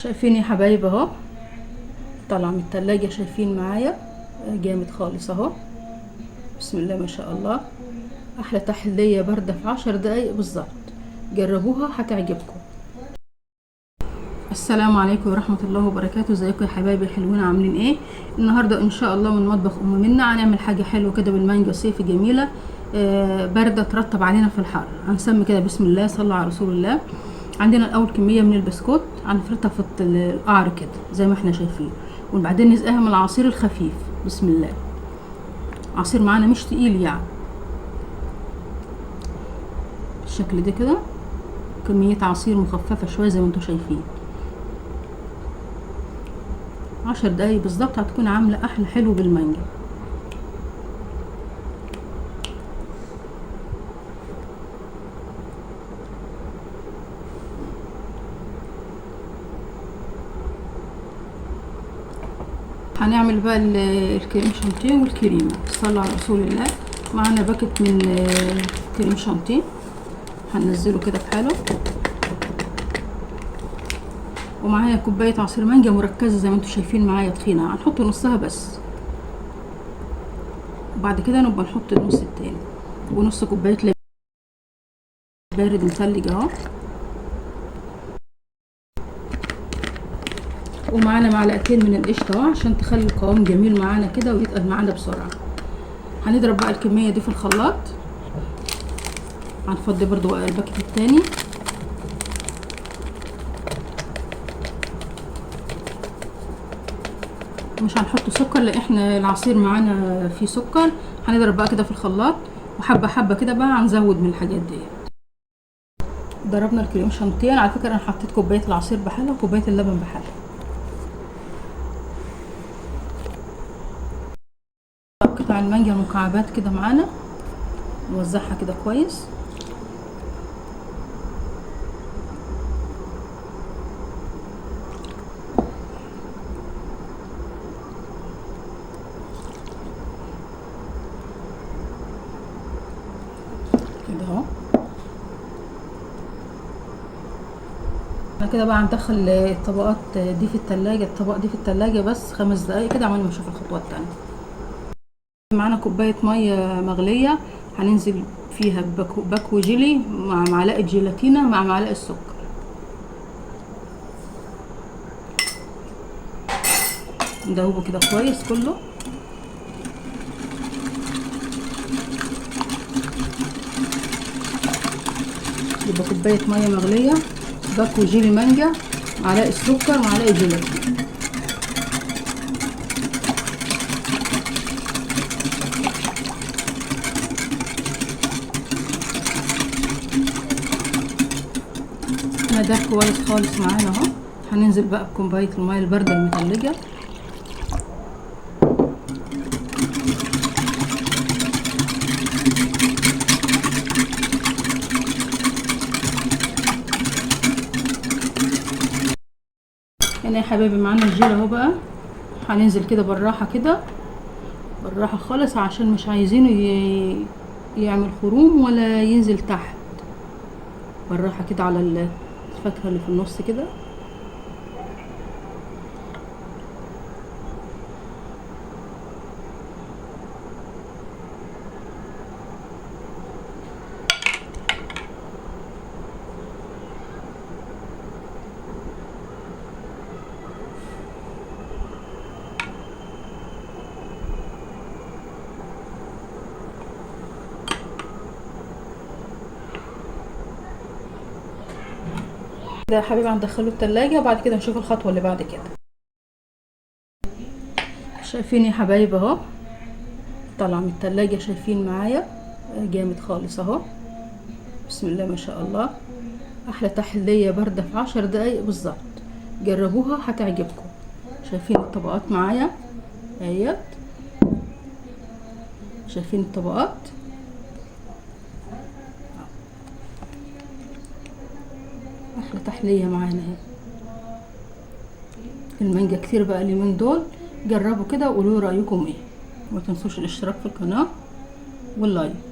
شايفين يا حبايب اهو، طالع من التلاجة. شايفين معايا جامد خالص اهو. بسم الله ما شاء الله. احلى تحلية باردة في 10 دقايق بالظبط. جربوها هتعجبكم. السلام عليكم ورحمة الله وبركاته. ازيكم يا حبايبي الحلوين، عاملين ايه؟ النهاردة ان شاء الله من مطبخ ام منى هنعمل حاجة حلوة كده بالمانجا صيفي جميلة، باردة ترطب علينا في الحر. هنسمي كده بسم الله، صلى على رسول الله. عندنا الاول كمية من البسكوت هنفرطها في القعر كده زي ما احنا شايفين، وبعدين نسقيها من العصير الخفيف. بسم الله. عصير معانا مش تقيل يعني، بالشكل ده كده. كمية عصير مخففة شوية زي ما انتم شايفين. 10 دقايق بالظبط هتكون عاملة احلى حلو بالمانجا. هنعمل بقى الكريم شانتيه والكريمة. صلى على رسول الله. معانا باكت من كريم شانتيه هننزله كده في حاله، ومعايا كوبايه عصير مانجا مركزه زي ما انتم شايفين معايا طحينه، هنحط نصها بس، وبعد كده نبقى نحط النص التاني، ونص كوبايه لبن بارد مثلج اهو. ومعانا معلقتين من القشطه اهو عشان تخلي القوام جميل معانا كده ويتقل معانا بسرعه. هنضرب بقى الكميه دي في الخلاط. هنفضي برضو بقى الباكت التاني. مش هنحط سكر لان احنا العصير معانا فيه سكر. هنضرب بقى كده في الخلاط، وحبه حبه كده بقى هنزود من الحاجات دي. ضربنا الكريم شانتيه. على فكره انا حطيت كوبايه العصير بحالها وكوبايه اللبن بحالها. قطع المانجا مكعبات كده معانا، نوزعها كده كويس. كده اهو. كده بقى هندخل الطبقات دي في التلاجة. الطبق دي في التلاجة بس 5 دقايق كده عمال ما نشوف الخطوات التانية. معانا كوباية مية مغلية هننزل فيها باكو جيلي مع معلقة جيلاتينا مع معلقة سكر. ندوبه كده كويس كله. يبقى كوباية مية مغلية، باكو جيلي مانجا، معلقة سكر، معلقة جيلاتين. ده كويس خالص معانا اهو. هننزل بقى بكوبايه الميه البارده المتلجه. هنا يا حبايبي معانا الجيل اهو بقى. هننزل كده بالراحه كده، بالراحه خالص، عشان مش عايزينه يعمل خروم ولا ينزل تحت. بالراحه كده على الفاكهه اللي في النص كده. ده يا حبيبي هندخله التلاجة، وبعد كده نشوف الخطوه اللي بعد كده. شايفين يا حبايب اهو، طالع من التلاجة. شايفين معايا جامد خالص اهو. بسم الله ما شاء الله. احلى تحلية باردة في 10 دقايق بالظبط. جربوها هتعجبكم. شايفين الطبقات معايا اهيت. شايفين الطبقات. احلى تحلية معانا اهي. المانجا كتير بقى اليومين دول. جربوا كده وقولوا رايكم ايه. وما تنسوش الاشتراك في القناة واللايك.